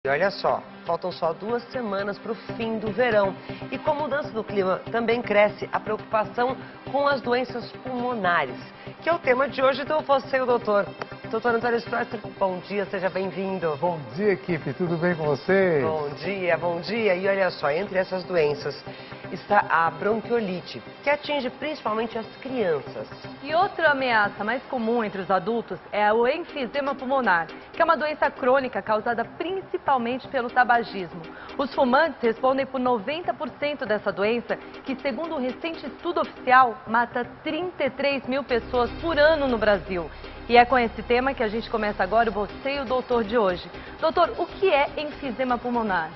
E olha só, faltam só 2 semanas para o fim do verão. E com a mudança do clima também cresce a preocupação com as doenças pulmonares, que é o tema de hoje do Você e o Doutor. Doutor Antônio Stroessner, bom dia, seja bem-vindo. Bom dia, equipe, tudo bem com vocês? Bom dia, bom dia. E olha só, entre essas doenças está a bronquiolite, que atinge principalmente as crianças. E outra ameaça mais comum entre os adultos é o enfisema pulmonar, que é uma doença crônica causada principalmente pelo tabagismo. Os fumantes respondem por 90% dessa doença, que, segundo um recente estudo oficial, mata 33 mil pessoas por ano no Brasil. E é com esse tema que a gente começa agora o Você e o Doutor de hoje. Doutor, o que é enfisema pulmonar?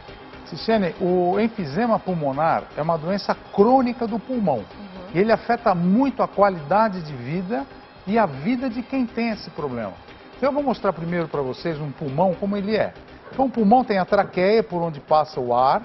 Ciciene, o enfisema pulmonar é uma doença crônica do pulmão. E ele afeta muito a qualidade de vida e a vida de quem tem esse problema. Então eu vou mostrar primeiro para vocês um pulmão como ele é. Então o pulmão tem a traqueia por onde passa o ar.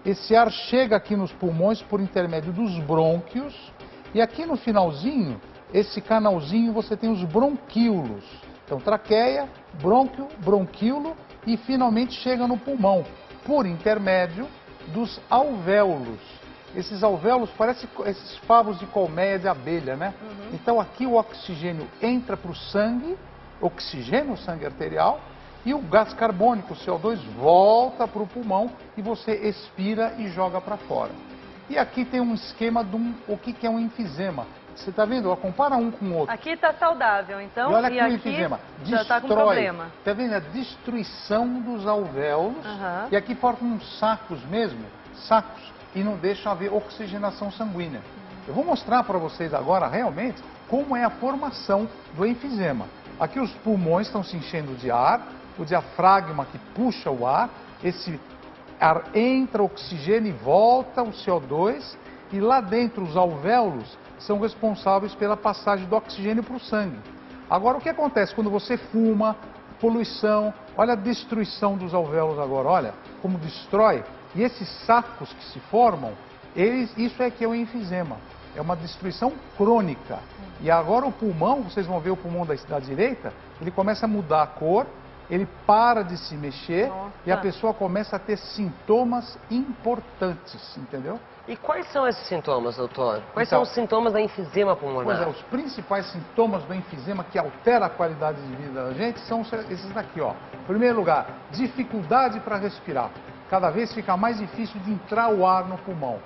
Esse ar chega aqui nos pulmões por intermédio dos brônquios. E aqui no finalzinho, esse canalzinho, você tem os bronquíolos. Então traqueia, brônquio, bronquíolo e finalmente chega no pulmão por intermédio dos alvéolos. Esses alvéolos parecem esses favos de colmeia de abelha, né? Então aqui o oxigênio entra para o sangue, oxigênio o sangue arterial, e o gás carbônico, o CO2, volta para o pulmão e você expira e joga para fora. E aqui tem um esquema de o que é um enfisema. Você está vendo? Compara um com o outro. Aqui está saudável, então, e olha aqui o aqui enfisema. já está com problema. Está vendo a destruição dos alvéolos? E aqui formam uns sacos mesmo, sacos, e não deixam haver oxigenação sanguínea. Eu vou mostrar para vocês agora realmente como é a formação do enfisema. Aqui os pulmões estão se enchendo de ar, o diafragma que puxa o ar, esse ar entra, oxigênio e volta o CO2, e lá dentro os alvéolos são responsáveis pela passagem do oxigênio para o sangue. Agora, o que acontece quando você fuma, poluição, olha a destruição dos alvéolos agora, olha como destrói. E esses sacos que se formam, isso é que é o enfisema, é uma destruição crônica. E agora o pulmão, vocês vão ver o pulmão da direita, ele começa a mudar a cor, ele para de se mexer e a pessoa começa a ter sintomas importantes, entendeu? E quais são esses sintomas, doutor? Quais Então, são os sintomas da enfisema pulmonar? Pois é, os principais sintomas do enfisema que altera a qualidade de vida da gente são esses daqui, ó. Em primeiro lugar, dificuldade para respirar. Cada vez fica mais difícil de entrar o ar no pulmão.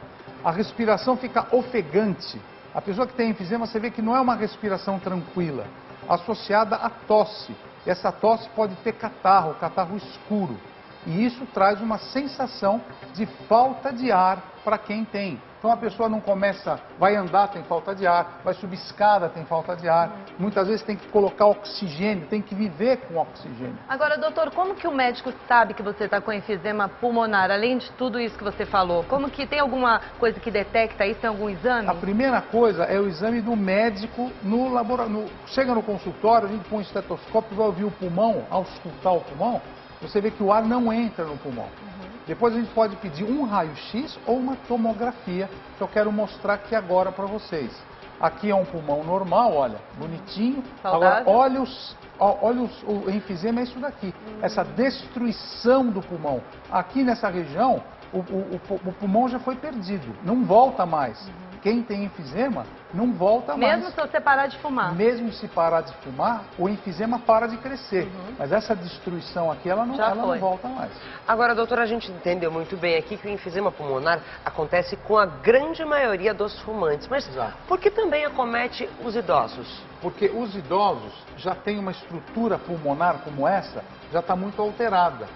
A respiração fica ofegante. A pessoa que tem enfisema, você vê que não é uma respiração tranquila, associada à tosse. Essa tosse pode ter catarro escuro. E isso traz uma sensação de falta de ar para quem tem. Então a pessoa não começa, vai andar, tem falta de ar, vai subir escada, tem falta de ar. Muitas vezes tem que colocar oxigênio, tem que viver com oxigênio. Agora, doutor, como que o médico sabe que você está com enfisema pulmonar, além de tudo isso que você falou? Como que tem alguma coisa que detecta isso, tem algum exame? A primeira coisa é o exame do médico no laboratório. Chega no consultório, a gente põe um estetoscópio, vai ouvir o pulmão, ao escutar o pulmão, você vê que o ar não entra no pulmão. Depois a gente pode pedir um raio-x ou uma tomografia, que eu quero mostrar aqui agora para vocês. Aqui é um pulmão normal, olha, bonitinho. Saudável. Agora, olha o enfisema é isso daqui, essa destruição do pulmão. Aqui nessa região, o pulmão já foi perdido, não volta mais. Quem tem enfisema não volta mais. Mesmo se você parar de fumar? Mesmo se parar de fumar, o enfisema para de crescer. Mas essa destruição aqui, ela não volta mais. Agora, doutora, a gente entendeu muito bem aqui que o enfisema pulmonar acontece com a grande maioria dos fumantes. Mas por que também acomete os idosos? Porque os idosos já têm uma estrutura pulmonar como essa, já está muito alterada.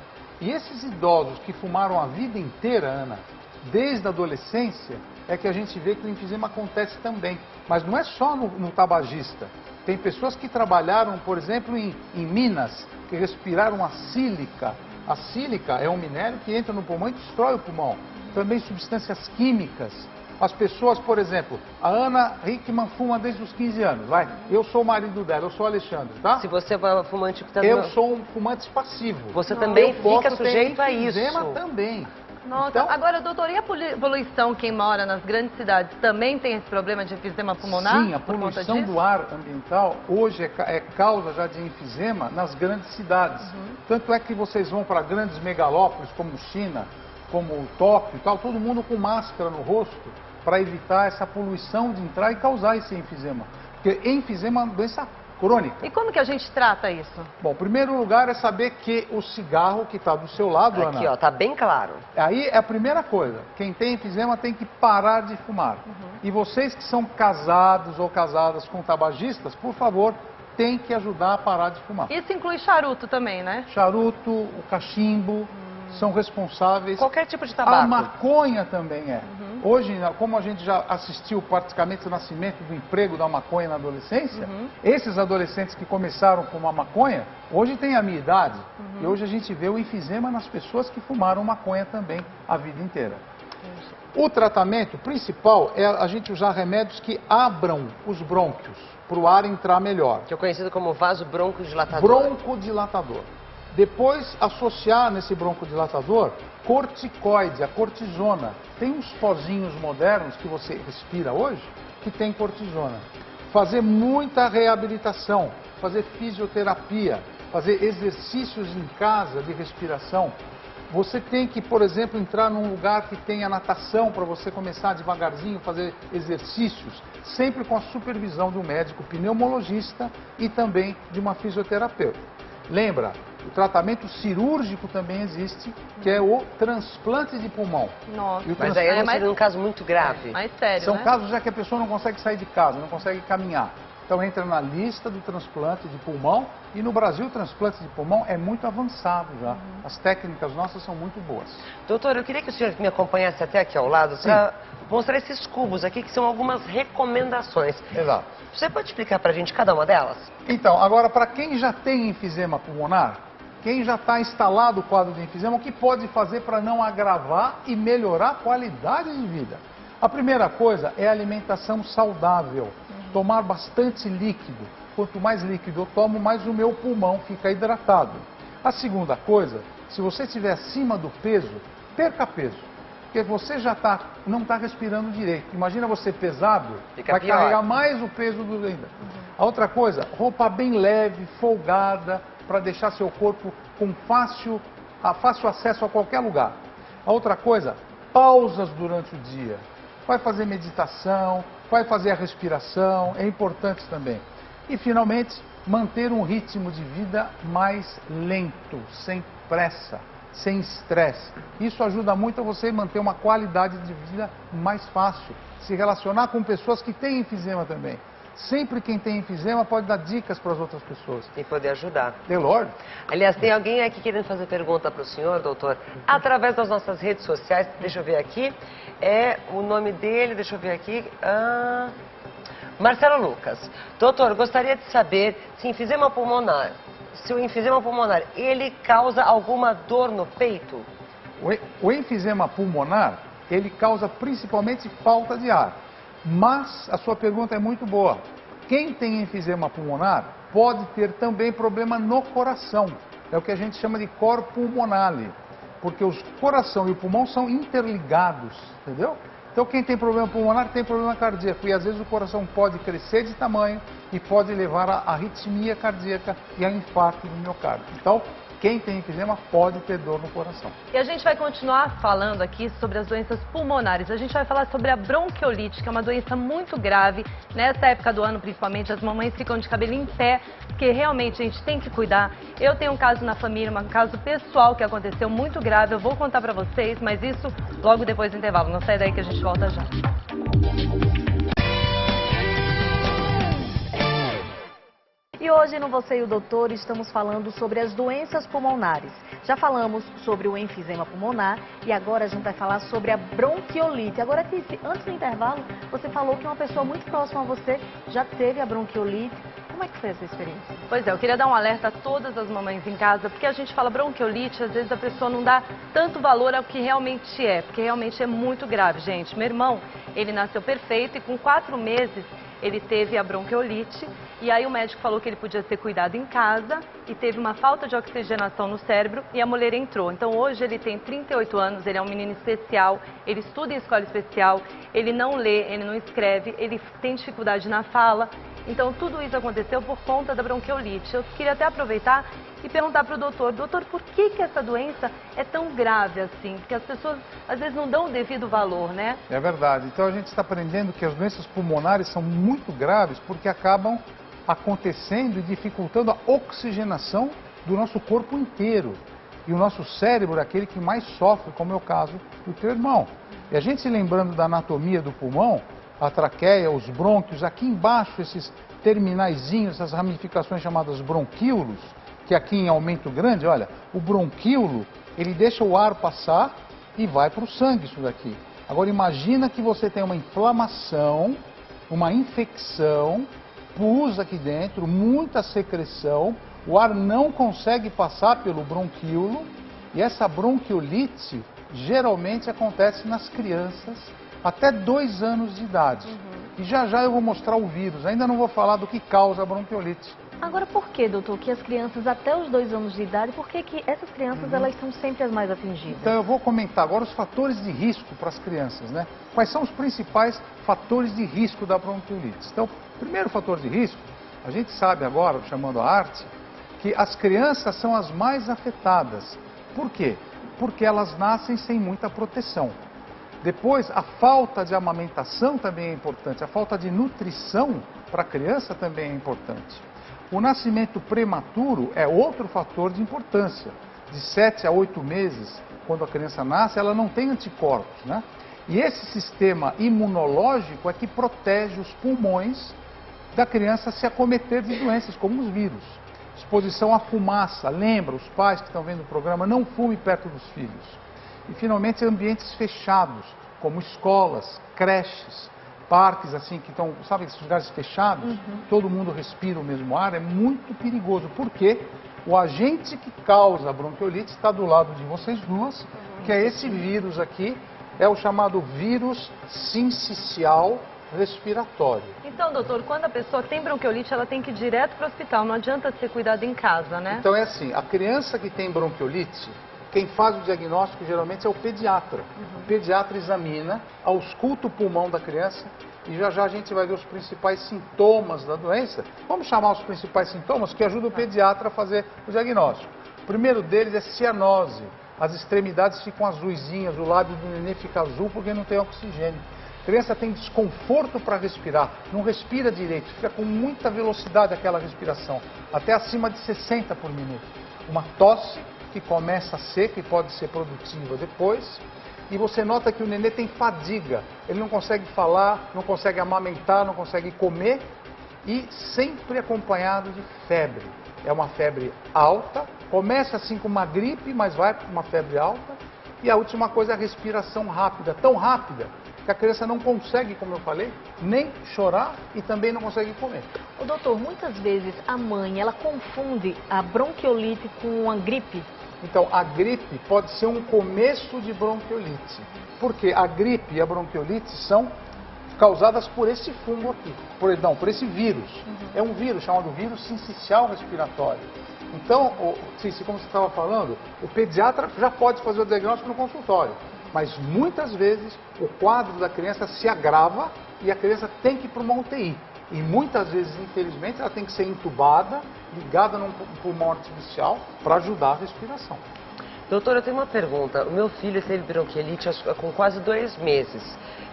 E esses idosos que fumaram a vida inteira, Ana, desde a adolescência, é que a gente vê que o enfisema acontece também. Mas não é só no tabagista. Tem pessoas que trabalharam, por exemplo, em Minas, que respiraram a sílica. A sílica é um minério que entra no pulmão e destrói o pulmão. Também substâncias químicas. As pessoas, por exemplo, a Ana Hickman fuma desde os 15 anos, vai. Eu sou o marido dela, eu sou o Alexandre, tá? Se você é fumante... Eu sou um fumante passivo. Você também fica sujeito a isso. Enfisema também. Nossa, Então, agora, doutor, e a poluição, quem mora nas grandes cidades, também tem esse problema de enfisema pulmonar? sim, a poluição do ar ambiental hoje é causa já de enfisema nas grandes cidades. Tanto é que vocês vão para grandes megalópolis como China, como Tóquio e tal, todo mundo com máscara no rosto para evitar essa poluição de entrar e causar esse enfisema. Porque enfisema é uma doença crônica. E como que a gente trata isso? Bom, em primeiro lugar é saber que o cigarro que está do seu lado, Ana... Aqui, ó, tá bem claro. Aí é a primeira coisa. Quem tem enfisema tem que parar de fumar. E vocês que são casados ou casadas com tabagistas, por favor, tem que ajudar a parar de fumar. Isso inclui charuto também, né? Charuto, o cachimbo, são responsáveis. Qualquer tipo de tabaco. A maconha também é. Hoje, como a gente já assistiu praticamente o nascimento do emprego da maconha na adolescência, esses adolescentes que começaram com uma maconha, hoje têm a minha idade. E hoje a gente vê o enfisema nas pessoas que fumaram maconha também a vida inteira. O tratamento principal é a gente usar remédios que abram os brônquios, para o ar entrar melhor. Que é conhecido como vaso broncodilatador. Broncodilatador. Depois, associar nesse broncodilatador corticoide, a cortisona. Tem uns pozinhos modernos que você respira hoje que tem cortisona. Fazer muita reabilitação, fazer fisioterapia, fazer exercícios em casa de respiração. Você tem que, por exemplo, entrar num lugar que tenha natação para você começar devagarzinho, fazer exercícios, sempre com a supervisão do médico pneumologista e também de uma fisioterapeuta. Lembra, o tratamento cirúrgico também existe, que é o transplante de pulmão. Nossa, Mas aí não seria um caso muito grave. Mais sério, São né? casos já que a pessoa não consegue sair de casa, não consegue caminhar. Então entra na lista do transplante de pulmão e no Brasil o transplante de pulmão é muito avançado já. As técnicas nossas são muito boas. Doutor, eu queria que o senhor me acompanhasse até aqui ao lado para mostrar esses cubos aqui, que são algumas recomendações. Exato. Você pode explicar para a gente cada uma delas? Então, agora para quem já tem enfisema pulmonar, quem já está instalado o quadro de enfisema, o que pode fazer para não agravar e melhorar a qualidade de vida? A primeira coisa é a alimentação saudável. Tomar bastante líquido. Quanto mais líquido eu tomo, mais o meu pulmão fica hidratado. A segunda coisa, se você estiver acima do peso, perca peso. Porque você já não está respirando direito. Imagina você pesado, vai carregar mais o peso do ainda. A outra coisa, roupa bem leve, folgada, para deixar seu corpo com fácil acesso a qualquer lugar. A outra coisa, pausas durante o dia. Vai fazer meditação, vai fazer a respiração, é importante também. E, finalmente, manter um ritmo de vida mais lento, sem pressa, sem estresse. Isso ajuda muito a você manter uma qualidade de vida mais fácil, se relacionar com pessoas que têm enfisema também. Sempre quem tem enfisema pode dar dicas para as outras pessoas. E poder ajudar. É lógico. Aliás, tem alguém aqui querendo fazer pergunta para o senhor, doutor, através das nossas redes sociais. Deixa eu ver aqui. É o nome dele, deixa eu ver aqui. Marcelo Lucas. Doutor, gostaria de saber se o enfisema pulmonar, ele causa alguma dor no peito? O enfisema pulmonar, ele causa principalmente falta de ar. Mas a sua pergunta é muito boa. Quem tem enfisema pulmonar pode ter também problema no coração. É o que a gente chama de cor pulmonale. Porque o coração e o pulmão são interligados, entendeu? Então quem tem problema pulmonar tem problema cardíaco. E às vezes o coração pode crescer de tamanho e pode levar a arritmia cardíaca e a infarto do miocárdio. Então, quem tem enfisema pode ter dor no coração. E a gente vai continuar falando aqui sobre as doenças pulmonares. A gente vai falar sobre a bronquiolite, que é uma doença muito grave. Nessa época do ano, principalmente, as mamães ficam de cabelo em pé, porque realmente a gente tem que cuidar. Eu tenho um caso na família, um caso pessoal que aconteceu muito grave. Eu vou contar pra vocês, mas isso logo depois do intervalo. Não sai daí que a gente volta já. E hoje no Você e o Doutor estamos falando sobre as doenças pulmonares. Já falamos sobre o enfisema pulmonar e agora a gente vai falar sobre a bronquiolite. Agora, Tice, antes do intervalo, você falou que uma pessoa muito próxima a você já teve a bronquiolite. Como é que foi essa experiência? Pois é, eu queria dar um alerta a todas as mamães em casa, porque a gente fala bronquiolite, às vezes a pessoa não dá tanto valor ao que realmente é, porque realmente é muito grave, gente. Meu irmão, ele nasceu perfeito e com 4 meses ele teve a bronquiolite E aí o médico falou que ele podia ser cuidado em casa e teve uma falta de oxigenação no cérebro e a mulher entrou. Então hoje ele tem 38 anos, ele é um menino especial, ele estuda em escola especial, ele não lê, ele não escreve, ele tem dificuldade na fala. Então tudo isso aconteceu por conta da bronquiolite. Eu queria até aproveitar e perguntar para o doutor, por que essa doença é tão grave assim? Porque as pessoas às vezes não dão o devido valor, né? É verdade. Então a gente está aprendendo que as doenças pulmonares são muito graves porque acabam acontecendo e dificultando a oxigenação do nosso corpo inteiro. E o nosso cérebro é aquele que mais sofre, como é o caso do teu irmão. E a gente se lembrando da anatomia do pulmão, a traqueia, os brônquios, aqui embaixo esses terminaizinhos, essas ramificações chamadas bronquíolos, que aqui em aumento grande, olha, o bronquíolo, ele deixa o ar passar e vai para o sangue isso daqui. Agora imagina que você tem uma inflamação, uma infecção, pus aqui dentro, muita secreção, o ar não consegue passar pelo bronquíolo e essa bronquiolite geralmente acontece nas crianças até 2 anos de idade. E já eu vou mostrar o vírus, ainda não vou falar do que causa a bronquiolite. Agora, por que, doutor, que as crianças até os 2 anos de idade, por que essas crianças elas são sempre as mais atingidas? Então eu vou comentar agora os fatores de risco para as crianças, né? Quais são os principais fatores de risco da bronquiolite? Então, primeiro fator de risco, a gente sabe agora, chamando a arte, que as crianças são as mais afetadas. Por quê? Porque elas nascem sem muita proteção. Depois, a falta de amamentação também é importante, a falta de nutrição para a criança também é importante. O nascimento prematuro é outro fator de importância. De 7 a 8 meses, quando a criança nasce, ela não tem anticorpos, né? E esse sistema imunológico é que protege os pulmões da criança se acometer de doenças, como os vírus. Exposição à fumaça, lembra, os pais que estão vendo o programa, não fume perto dos filhos. E finalmente ambientes fechados, como escolas, creches, parques assim que estão, sabe, esses lugares fechados, todo mundo respira o mesmo ar, é muito perigoso, porque o agente que causa a bronquiolite está do lado de vocês duas, que é esse vírus aqui, é o chamado vírus sincicial respiratório. Então, doutor, quando a pessoa tem bronquiolite, ela tem que ir direto para o hospital, não adianta ser cuidado em casa, né? Então é assim, a criança que tem bronquiolite, quem faz o diagnóstico geralmente é o pediatra. O pediatra examina, ausculta o pulmão da criança e já a gente vai ver os principais sintomas da doença. Vamos chamar os principais sintomas que ajudam o pediatra a fazer o diagnóstico. O primeiro deles é cianose. As extremidades ficam azuisinhas, o lábio do nenê fica azul porque não tem oxigênio. A criança tem desconforto para respirar, não respira direito, fica com muita velocidade aquela respiração, até acima de 60 por minuto. Uma tosse que começa seca e pode ser produtiva depois, e você nota que o nenê tem fadiga, ele não consegue falar, não consegue amamentar, não consegue comer, e sempre acompanhado de febre. É uma febre alta, começa assim com uma gripe, mas vai para uma febre alta, e a última coisa é a respiração rápida, tão rápida, que a criança não consegue, como eu falei, nem chorar e também não consegue comer. O doutor, muitas vezes a mãe, ela confunde a bronquiolite com a gripe. Então, a gripe pode ser um começo de bronquiolite, porque a gripe e a bronquiolite são causadas por esse fungo aqui, por esse vírus. É um vírus chamado vírus sincicial respiratório. Então, Cici, como você estava falando, o pediatra já pode fazer o diagnóstico no consultório, mas muitas vezes o quadro da criança se agrava e a criança tem que ir para uma UTI. E muitas vezes, infelizmente, ela tem que ser entubada, ligada num pulmão artificial para ajudar a respiração. Doutor, eu tenho uma pergunta. O meu filho teve bronquiolite com quase 2 meses.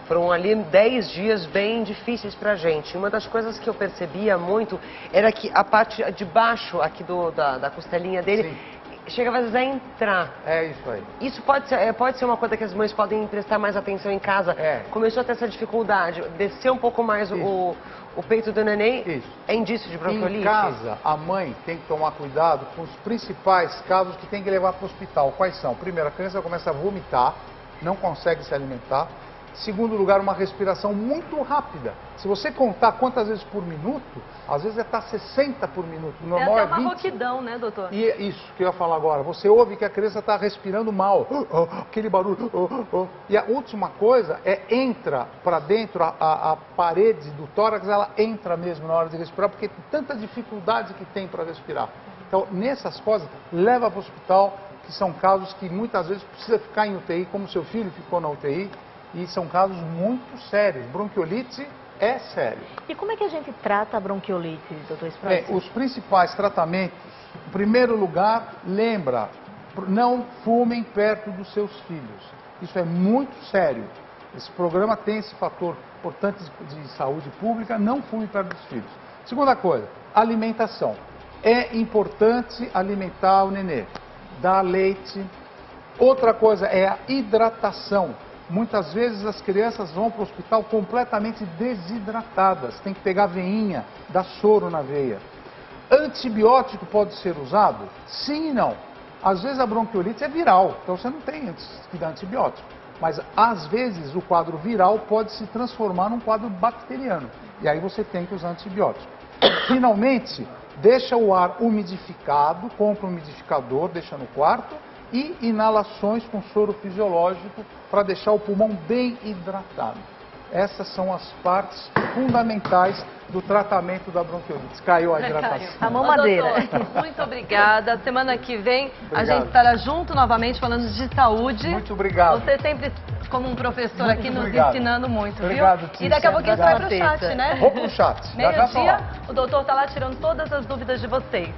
Foram ali 10 dias bem difíceis pra gente. Uma das coisas que eu percebia muito era que a parte de baixo aqui da costelinha dele... Sim. Chegava às vezes a entrar. É isso aí. Isso pode ser uma coisa que as mães podem prestar mais atenção em casa. Começou a ter essa dificuldade, descer um pouco mais o peito do neném. Isso. É indício de bronquiolite? Em casa, a mãe tem que tomar cuidado com os principais casos que tem que levar para o hospital. Quais são? Primeiro, a criança começa a vomitar, não consegue se alimentar. Segundo lugar, uma respiração muito rápida. Se você contar quantas vezes por minuto, às vezes está 60 por minuto. O normal é até uma 20. rouquidão, né, doutor? E é isso que eu ia falar agora. Você ouve que a criança está respirando mal. Aquele barulho. E a última coisa é entra para dentro, a parede do tórax, ela entra mesmo na hora de respirar, porque tem tanta dificuldade que tem para respirar. Então, nessas coisas, leva para o hospital, que são casos que muitas vezes precisa ficar em UTI, como seu filho ficou na UTI, e são casos muito sérios. Bronquiolite é sério. E como é que a gente trata a bronquiolite, doutor Spratt? Os principais tratamentos, em primeiro lugar, lembra, não fumem perto dos seus filhos. Isso é muito sério. Esse programa tem esse fator importante de saúde pública, não fume perto dos filhos. Segunda coisa, alimentação. É importante alimentar o nenê, dar leite. Outra coisa é a hidratação. Muitas vezes as crianças vão para o hospital completamente desidratadas. Tem que pegar veinha, dar soro na veia. Antibiótico pode ser usado? Sim e não. Às vezes a bronquiolite é viral, então você não tem que dar antibiótico. Mas às vezes o quadro viral pode se transformar num quadro bacteriano. E aí você tem que usar antibiótico. Finalmente, deixa o ar umidificado, compra um umidificador, deixa no quarto. E inalações com soro fisiológico para deixar o pulmão bem hidratado. Essas são as partes fundamentais do tratamento da bronquiolite. Caiu a hidratação. A mamadeira. Doutor, muito obrigada. Semana que vem Obrigado. A gente estará junto novamente falando de saúde. Muito obrigado. Você sempre, como um professor Muito aqui, nos obrigado. ensinando muito, Obrigado, viu? Tícia. E daqui a pouquinho você vai pro Obrigado. chat, né? Vou pro chat. Já já Meio-dia, falar. o doutor está lá tirando todas as dúvidas de vocês.